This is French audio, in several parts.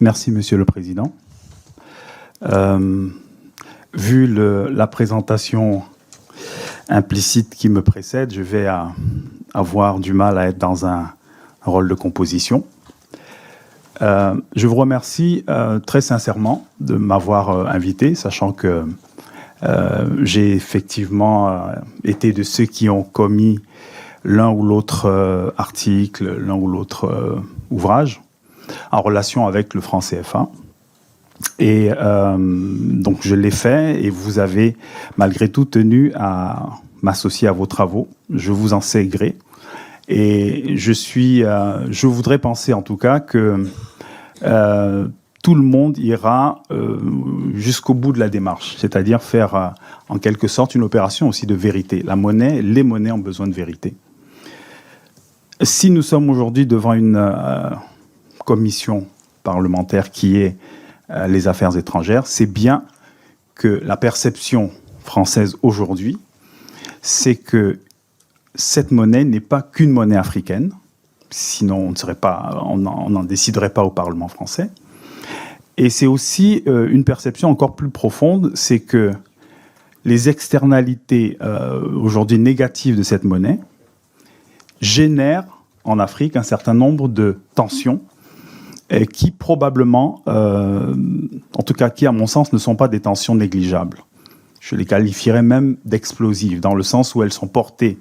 Merci, Monsieur le Président. Vu la présentation implicite qui me précède, je vais avoir du mal à être dans un rôle de composition. Je vous remercie très sincèrement de m'avoir invité, sachant que j'ai effectivement été de ceux qui ont commis l'un ou l'autre article, l'un ou l'autre ouvrage en relation avec le franc CFA. Et donc je l'ai fait et vous avez malgré tout tenu à m'associer à vos travaux. Je vous en sais gré. Et je voudrais penser en tout cas que tout le monde ira jusqu'au bout de la démarche, c'est-à-dire faire en quelque sorte une opération aussi de vérité. Les monnaies ont besoin de vérité. Si nous sommes aujourd'hui devant une commission parlementaire qui est les affaires étrangères, c'est bien que la perception française aujourd'hui, c'est que cette monnaie n'est pas qu'une monnaie africaine, sinon on n'en déciderait pas au Parlement français. Et c'est aussi une perception encore plus profonde, c'est que les externalités aujourd'hui négatives de cette monnaie génèrent en Afrique un certain nombre de tensions qui probablement, en tout cas qui à mon sens, ne sont pas des tensions négligeables. Je les qualifierais même d'explosives, dans le sens où elles sont portées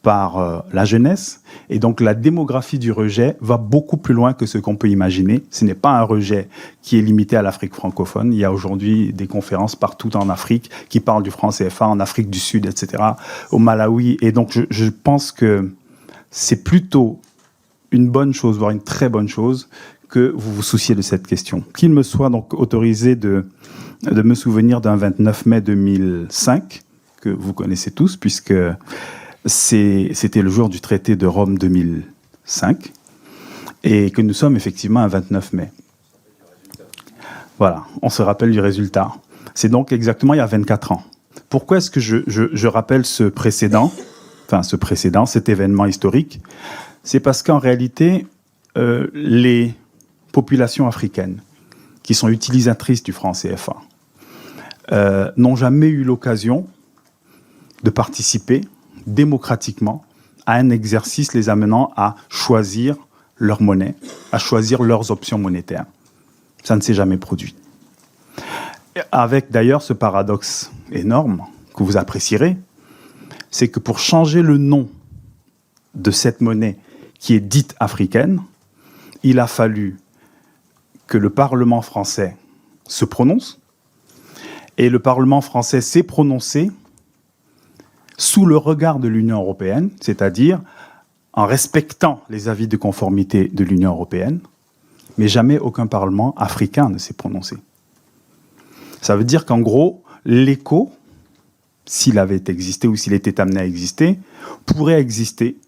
par la jeunesse. Et donc la démographie du rejet va beaucoup plus loin que ce qu'on peut imaginer. Ce n'est pas un rejet qui est limité à l'Afrique francophone. Il y a aujourd'hui des conférences partout en Afrique qui parlent du franc CFA, en Afrique du Sud, etc., au Malawi. Et donc je pense que c'est plutôt une bonne chose, voire une très bonne chose, que vous vous souciez de cette question. Qu'il me soit donc autorisé de me souvenir d'un 29 mai 2005, que vous connaissez tous, puisque c'était le jour du traité de Rome 2005, et que nous sommes effectivement un 29 mai. Voilà, on se rappelle du résultat. C'est donc exactement il y a 24 ans. Pourquoi est-ce que je rappelle cet événement historique? C'est parce qu'en réalité, les populations africaines qui sont utilisatrices du franc CFA n'ont jamais eu l'occasion de participer démocratiquement à un exercice les amenant à choisir leur monnaie, à choisir leurs options monétaires. Ça ne s'est jamais produit. Avec d'ailleurs ce paradoxe énorme que vous apprécierez, c'est que pour changer le nom de cette monnaie qui est dite africaine, il a fallu que le Parlement français se prononce, et le Parlement français s'est prononcé sous le regard de l'Union européenne, c'est-à-dire en respectant les avis de conformité de l'Union européenne, mais jamais aucun Parlement africain ne s'est prononcé. Ça veut dire qu'en gros, l'écho, s'il avait existé ou s'il était amené à exister, pourrait exister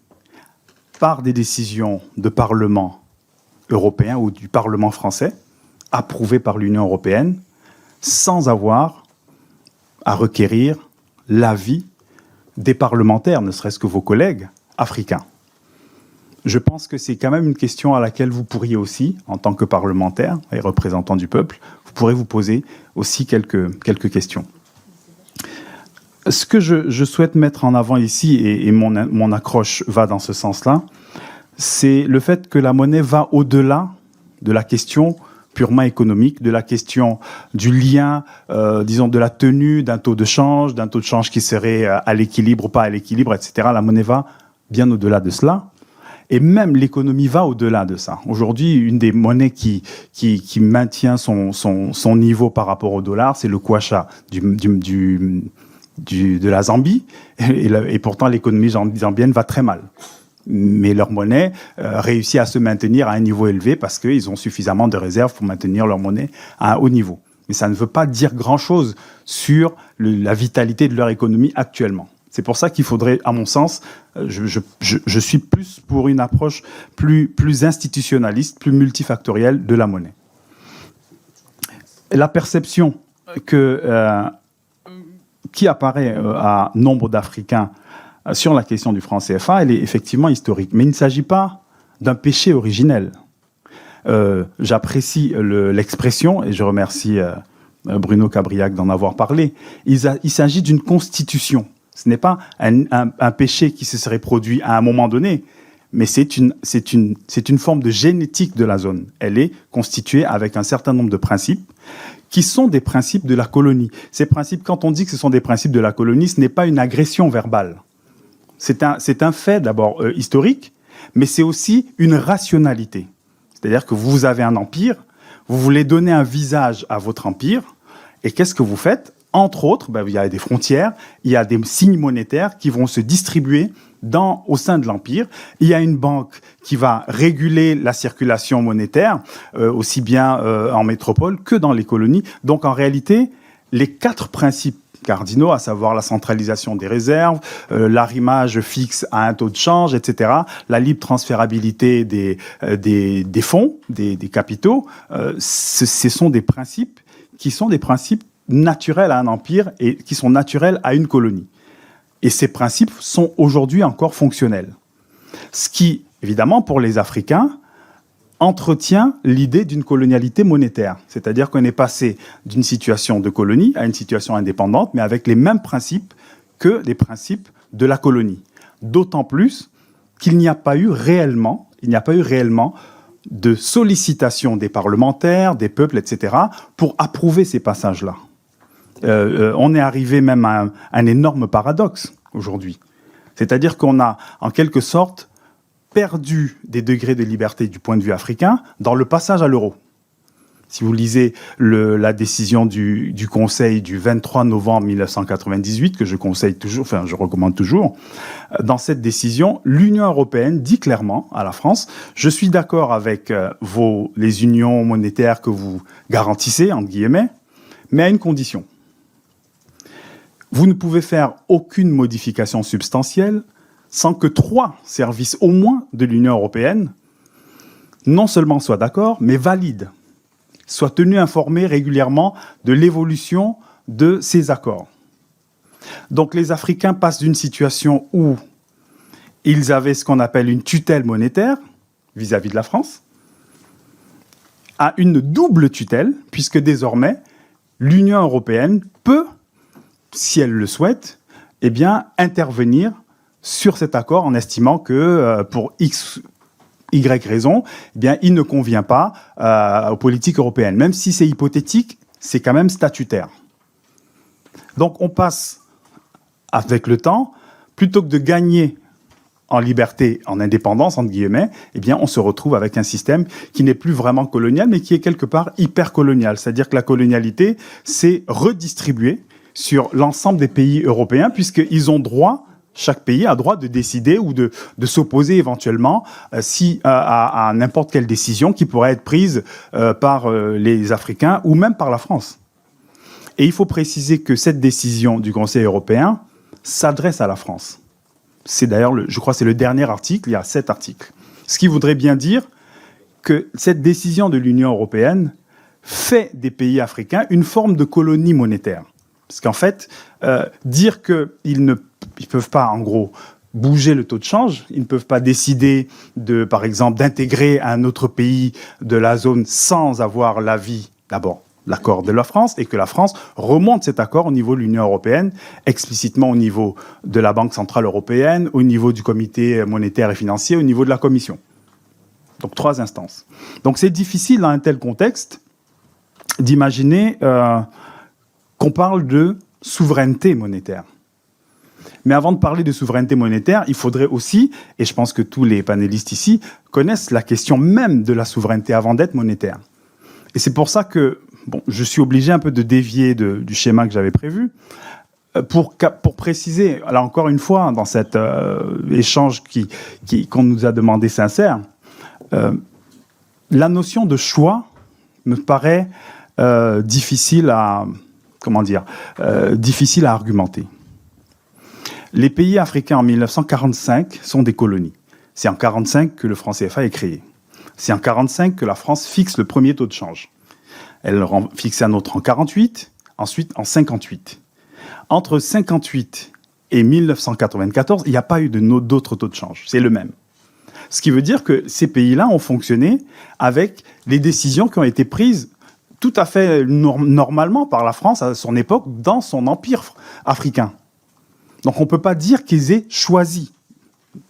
par des décisions de Parlement européen ou du Parlement français, approuvées par l'Union européenne, sans avoir à requérir l'avis des parlementaires, ne serait-ce que vos collègues africains. Je pense que c'est quand même une question à laquelle vous pourriez aussi, en tant que parlementaire et représentant du peuple, vous pourrez vous poser aussi quelques questions. Ce que je souhaite mettre en avant ici, et mon accroche va dans ce sens-là, c'est le fait que la monnaie va au-delà de la question purement économique, de la question du lien, disons, de la tenue d'un taux de change qui serait à l'équilibre ou pas à l'équilibre, etc. La monnaie va bien au-delà de cela. Et même l'économie va au-delà de ça. Aujourd'hui, une des monnaies qui maintient son niveau par rapport au dollar, c'est le kwacha de la Zambie. Et pourtant, l'économie zambienne va très mal. Mais leur monnaie réussit à se maintenir à un niveau élevé parce qu'ils ont suffisamment de réserves pour maintenir leur monnaie à un haut niveau. Mais ça ne veut pas dire grand-chose sur la vitalité de leur économie actuellement. C'est pour ça qu'il faudrait, à mon sens, je suis plus pour une approche plus institutionnaliste, plus multifactorielle de la monnaie. La perception qui apparaît à nombre d'Africains sur la question du franc CFA, elle est effectivement historique. Mais il ne s'agit pas d'un péché originel. j'apprécie l'expression, et je remercie Bruno Cabriac d'en avoir parlé. Il s'agit d'une constitution. Ce n'est pas un péché qui se serait produit à un moment donné, mais c'est une forme de génétique de la zone. Elle est constituée avec un certain nombre de principes qui sont des principes de la colonie. Ces principes, quand on dit que ce sont des principes de la colonie, ce n'est pas une agression verbale. C'est un fait d'abord historique, mais c'est aussi une rationalité. C'est-à-dire que vous avez un empire, vous voulez donner un visage à votre empire, et qu'est-ce que vous faites ? Entre autres, il y a des frontières, il y a des signes monétaires qui vont se distribuer au sein de l'Empire. Il y a une banque qui va réguler la circulation monétaire, aussi bien en métropole que dans les colonies. Donc en réalité, les 4 principes cardinaux, à savoir la centralisation des réserves, l'arrimage fixe à un taux de change, etc., la libre transférabilité des fonds, des capitaux, ce sont des principes qui sont des principes naturels à un empire et qui sont naturels à une colonie. Et ces principes sont aujourd'hui encore fonctionnels. Ce qui, évidemment, pour les Africains, entretient l'idée d'une colonialité monétaire. C'est-à-dire qu'on est passé d'une situation de colonie à une situation indépendante, mais avec les mêmes principes que les principes de la colonie. D'autant plus qu'il n'y a pas eu réellement de sollicitation des parlementaires, des peuples, etc., pour approuver ces passages-là. On est arrivé même à un énorme paradoxe aujourd'hui. C'est-à-dire qu'on a, en quelque sorte, perdu des degrés de liberté du point de vue africain dans le passage à l'euro. Si vous lisez la décision du Conseil du 23 novembre 1998, que je recommande toujours, dans cette décision, l'Union européenne dit clairement à la France, je suis d'accord avec les unions monétaires que vous garantissez, entre guillemets, mais à une condition. Vous ne pouvez faire aucune modification substantielle sans que 3 services au moins de l'Union européenne non seulement soient d'accord, mais valident, soient tenus informés régulièrement de l'évolution de ces accords. Donc les Africains passent d'une situation où ils avaient ce qu'on appelle une tutelle monétaire vis-à-vis de la France à une double tutelle, puisque désormais l'Union européenne peut, si elle le souhaite, intervenir sur cet accord en estimant que pour X, Y raison, il ne convient pas aux politiques européennes. Même si c'est hypothétique, c'est quand même statutaire. Donc on passe, avec le temps, plutôt que de gagner en liberté, en indépendance, entre guillemets, on se retrouve avec un système qui n'est plus vraiment colonial, mais qui est quelque part hyper-colonial. C'est-à-dire que la colonialité, c'est redistribuer sur l'ensemble des pays européens, puisqu'ils ont droit, chaque pays a droit de décider ou de s'opposer éventuellement à n'importe quelle décision qui pourrait être prise par les Africains ou même par la France. Et il faut préciser que cette décision du Conseil européen s'adresse à la France. C'est d'ailleurs, je crois, c'est le dernier article, il y a 7 articles. Ce qui voudrait bien dire que cette décision de l'Union européenne fait des pays africains une forme de colonie monétaire. Parce qu'en fait, dire qu'ils ne peuvent pas, en gros, bouger le taux de change, ils ne peuvent pas décider, par exemple, d'intégrer un autre pays de la zone sans avoir l'avis, d'abord, l'accord de la France, et que la France remonte cet accord au niveau de l'Union européenne, explicitement au niveau de la Banque centrale européenne, au niveau du comité monétaire et financier, au niveau de la Commission. Donc 3 instances. Donc c'est difficile, dans un tel contexte, d'imaginer qu'on parle de souveraineté monétaire. Mais avant de parler de souveraineté monétaire, il faudrait aussi, et je pense que tous les panélistes ici connaissent la question même de la souveraineté avant d'être monétaire. Et c'est pour ça que je suis obligé un peu de dévier du schéma que j'avais prévu pour préciser, là encore une fois, dans cet échange qu'on nous a demandé sincère, la notion de choix me paraît difficile à argumenter. Les pays africains en 1945 sont des colonies. C'est en 1945 que le franc CFA est créé. C'est en 1945 que la France fixe le premier taux de change. Elle fixe un autre en 1948, ensuite en 1958. Entre 1958 et 1994, il n'y a pas eu d'autres taux de change. C'est le même. Ce qui veut dire que ces pays-là ont fonctionné avec les décisions qui ont été prises tout à fait normalement par la France à son époque dans son empire africain. Donc on ne peut pas dire qu'ils aient choisi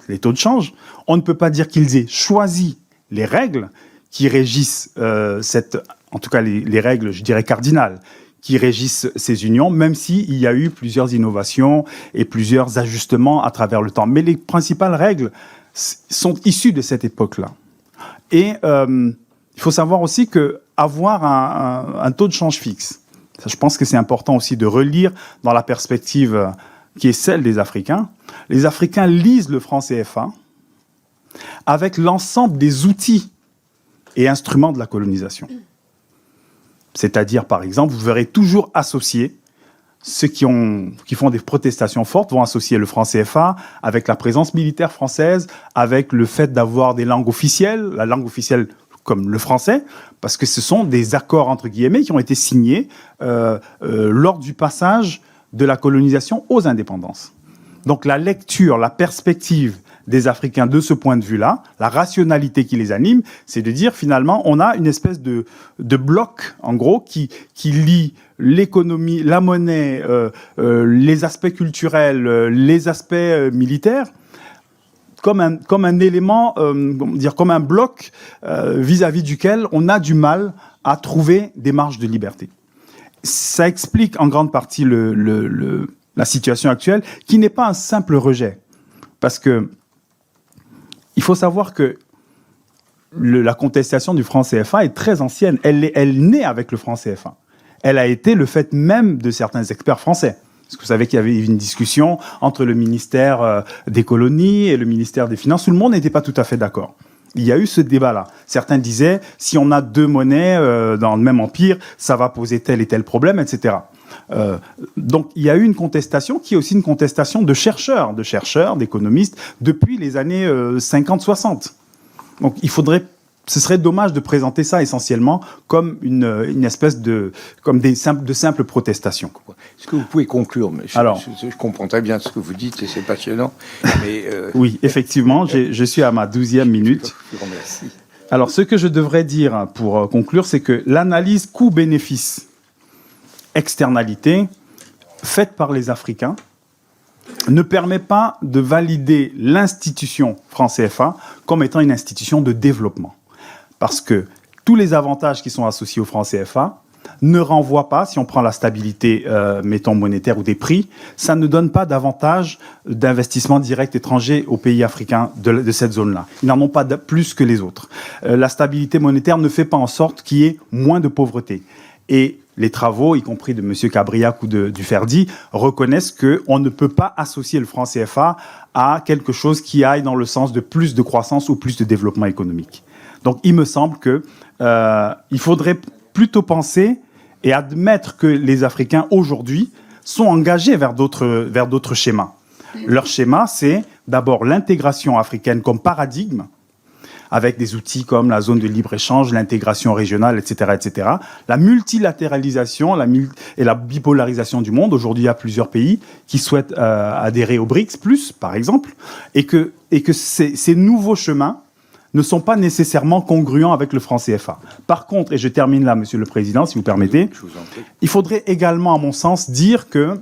les taux de change, on ne peut pas dire qu'ils aient choisi les règles qui régissent en tout cas les règles, je dirais, cardinales, qui régissent ces unions, même s'il y a eu plusieurs innovations et plusieurs ajustements à travers le temps. Mais les principales règles sont issues de cette époque-là. Et il faut savoir aussi qu'avoir un taux de change fixe, ça, je pense que c'est important aussi de relire dans la perspective qui est celle des Africains. Les Africains lisent le franc CFA avec l'ensemble des outils et instruments de la colonisation. C'est-à-dire, par exemple, vous verrez toujours associer ceux qui font des protestations fortes vont associer le franc CFA avec la présence militaire française, avec le fait d'avoir des langues officielles, la langue officielle comme le français, parce que ce sont des accords, entre guillemets, qui ont été signés lors du passage de la colonisation aux indépendances. Donc la lecture, la perspective des Africains de ce point de vue-là, la rationalité qui les anime, c'est de dire finalement on a une espèce de bloc, en gros, qui lie l'économie, la monnaie, les aspects culturels, les aspects militaires, comme un élément, comme un bloc vis-à-vis duquel on a du mal à trouver des marges de liberté. Ça explique en grande partie la situation actuelle, qui n'est pas un simple rejet. Parce que il faut savoir que la contestation du franc CFA est très ancienne. Elle naît avec le franc CFA. Elle a été le fait même de certains experts français. Parce que vous savez qu'il y avait une discussion entre le ministère des colonies et le ministère des Finances. Tout le monde n'était pas tout à fait d'accord. Il y a eu ce débat-là. Certains disaient, si on a deux monnaies dans le même empire, ça va poser tel et tel problème, etc. Donc il y a eu une contestation qui est aussi une contestation de chercheurs, d'économistes, depuis les années 50-60. Donc ce serait dommage de présenter ça essentiellement comme une espèce de simples protestations. Est-ce que vous pouvez conclure? Je comprends très bien ce que vous dites et c'est passionnant. Mais oui, effectivement, je suis à ma 12e minute. Je vous remercie. Alors, ce que je devrais dire pour conclure, c'est que l'analyse coût-bénéfice externalité faite par les Africains ne permet pas de valider l'institution franc CFA comme étant une institution de développement. Parce que tous les avantages qui sont associés au franc CFA ne renvoient pas, si on prend la stabilité, mettons, monétaire ou des prix, ça ne donne pas davantage d'investissement direct étranger aux pays africains de cette zone-là. Ils n'en ont pas plus que les autres. La stabilité monétaire ne fait pas en sorte qu'il y ait moins de pauvreté. Et les travaux, y compris de M. Cabriac ou du Ferdi, reconnaissent qu'on ne peut pas associer le franc CFA à quelque chose qui aille dans le sens de plus de croissance ou plus de développement économique. Donc, il me semble qu'il faudrait plutôt penser et admettre que les Africains, aujourd'hui, sont engagés vers d'autres schémas. Leur schéma, c'est d'abord l'intégration africaine comme paradigme, avec des outils comme la zone de libre-échange, l'intégration régionale, etc., etc. La multilatéralisation et la bipolarisation du monde. Aujourd'hui, il y a plusieurs pays qui souhaitent adhérer au BRICS+, par exemple, et que ces nouveaux chemins ne sont pas nécessairement congruents avec le franc CFA. Par contre, et je termine là, Monsieur le Président, si vous permettez, il faudrait également, à mon sens, dire que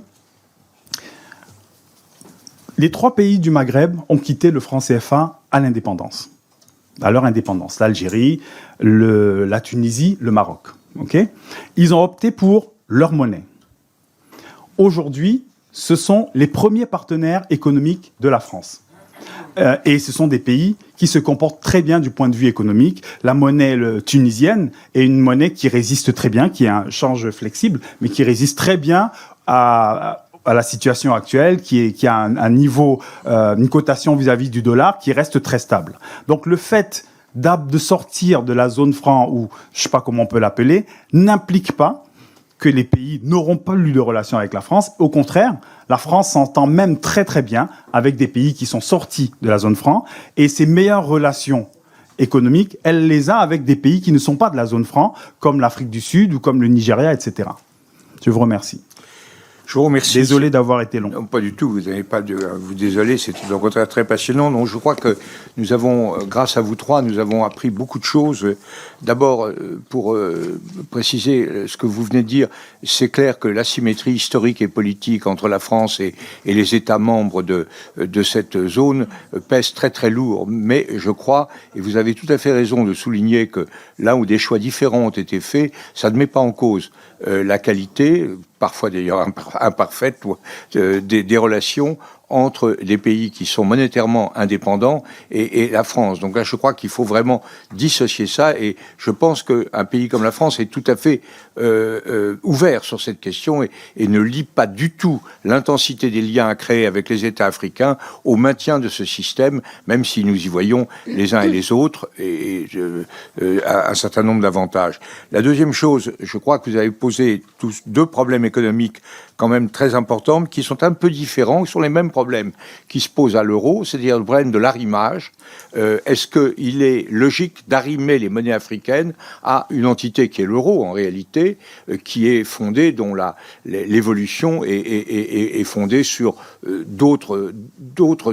les 3 pays du Maghreb ont quitté le franc CFA à l'indépendance. À leur indépendance, l'Algérie, la Tunisie, le Maroc. Okay, ils ont opté pour leur monnaie. Aujourd'hui, ce sont les premiers partenaires économiques de la France. Et ce sont des pays qui se comportent très bien du point de vue économique. La monnaie tunisienne est une monnaie qui résiste très bien, qui est un change flexible, mais qui résiste très bien à la situation actuelle, qui a un niveau, une cotation vis-à-vis du dollar qui reste très stable. Donc le fait de sortir de la zone franc, ou je ne sais pas comment on peut l'appeler, n'implique pas que les pays n'auront pas eu de relations avec la France. Au contraire, la France s'entend même très très bien avec des pays qui sont sortis de la zone franc, et ses meilleures relations économiques, elle les a avec des pays qui ne sont pas de la zone franc, comme l'Afrique du Sud ou comme le Nigeria, etc. Je vous remercie. Je vous remercie. Désolé d'avoir été long. Non, pas du tout, vous n'avez pas de vous désoler, c'était au contraire très passionnant. Donc je crois que nous avons, grâce à vous trois, nous avons appris beaucoup de choses. D'abord, pour préciser ce que vous venez de dire, c'est clair que l'asymétrie historique et politique entre la France et les États membres de cette zone pèse très très lourd. Mais je crois, et vous avez tout à fait raison de souligner que là où des choix différents ont été faits, ça ne met pas en cause la qualité, parfois d'ailleurs imparfaite, des relations entre des pays qui sont monétairement indépendants et la France. Donc là, je crois qu'il faut vraiment dissocier ça, et je pense qu'un pays comme la France est tout à fait ouvert sur cette question et ne lie pas du tout l'intensité des liens à créer avec les États africains au maintien de ce système, même si nous y voyons les uns et les autres un certain nombre d'avantages. La deuxième chose, je crois que vous avez posé tous deux problèmes économiques quand même très importants, qui sont un peu différents, qui sont les mêmes problèmes qui se posent à l'euro, c'est-à-dire le problème de l'arrimage. Est-ce qu'il est logique d'arrimer les monnaies africaines à une entité qui est l'euro, en réalité, qui est fondée, dont l'évolution est fondée sur d'autres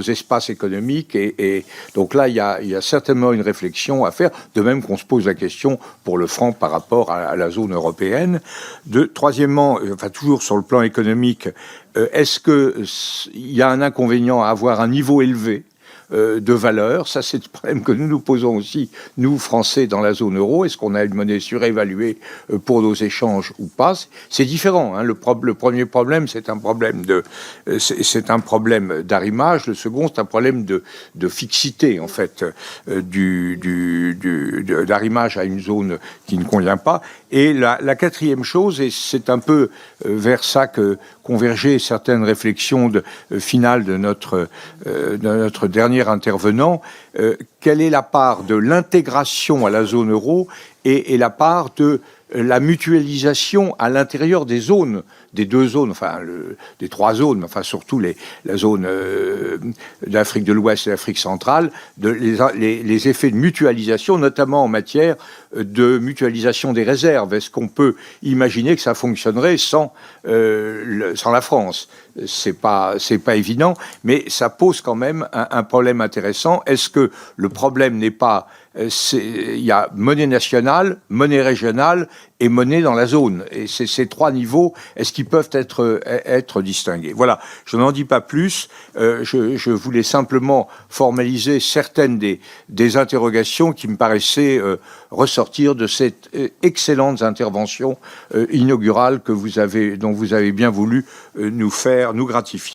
espaces économiques, et donc là, il y a certainement une réflexion à faire, de même qu'on se pose la question pour le franc par rapport à la zone européenne. Troisièmement, enfin toujours sur le plan économique, est-ce qu'il y a un inconvénient à avoir un niveau élevé de valeur? Ça, c'est le problème que nous nous posons aussi, nous, Français, dans la zone euro. Est-ce qu'on a une monnaie surévaluée pour nos échanges ou pas? C'est différent. Hein. Le premier problème, c'est un problème d'arrimage. Le second, c'est un problème de fixité, en fait, d'arrimage à une zone qui ne convient pas. Et la quatrième chose, et c'est un peu vers ça que convergeaient certaines réflexions finales de notre dernier intervenant, quelle est la part de l'intégration à la zone euro et la part de la mutualisation à l'intérieur des zones, des deux zones, enfin des trois zones, mais enfin surtout la zone d'Afrique de l'Ouest et d'Afrique centrale, les effets de mutualisation, notamment en matière de mutualisation des réserves. Est-ce qu'on peut imaginer que ça fonctionnerait sans la France? C'est pas évident, mais ça pose quand même un problème intéressant. Est-ce que le problème n'est pas il y a monnaie nationale, monnaie régionale et monnaie dans la zone. Et ces trois niveaux, est-ce qu'ils peuvent être distingués? Voilà, je n'en dis pas plus. Je voulais simplement formaliser certaines des interrogations qui me paraissaient ressortir de cette excellente intervention inaugurale dont vous avez bien voulu nous gratifier.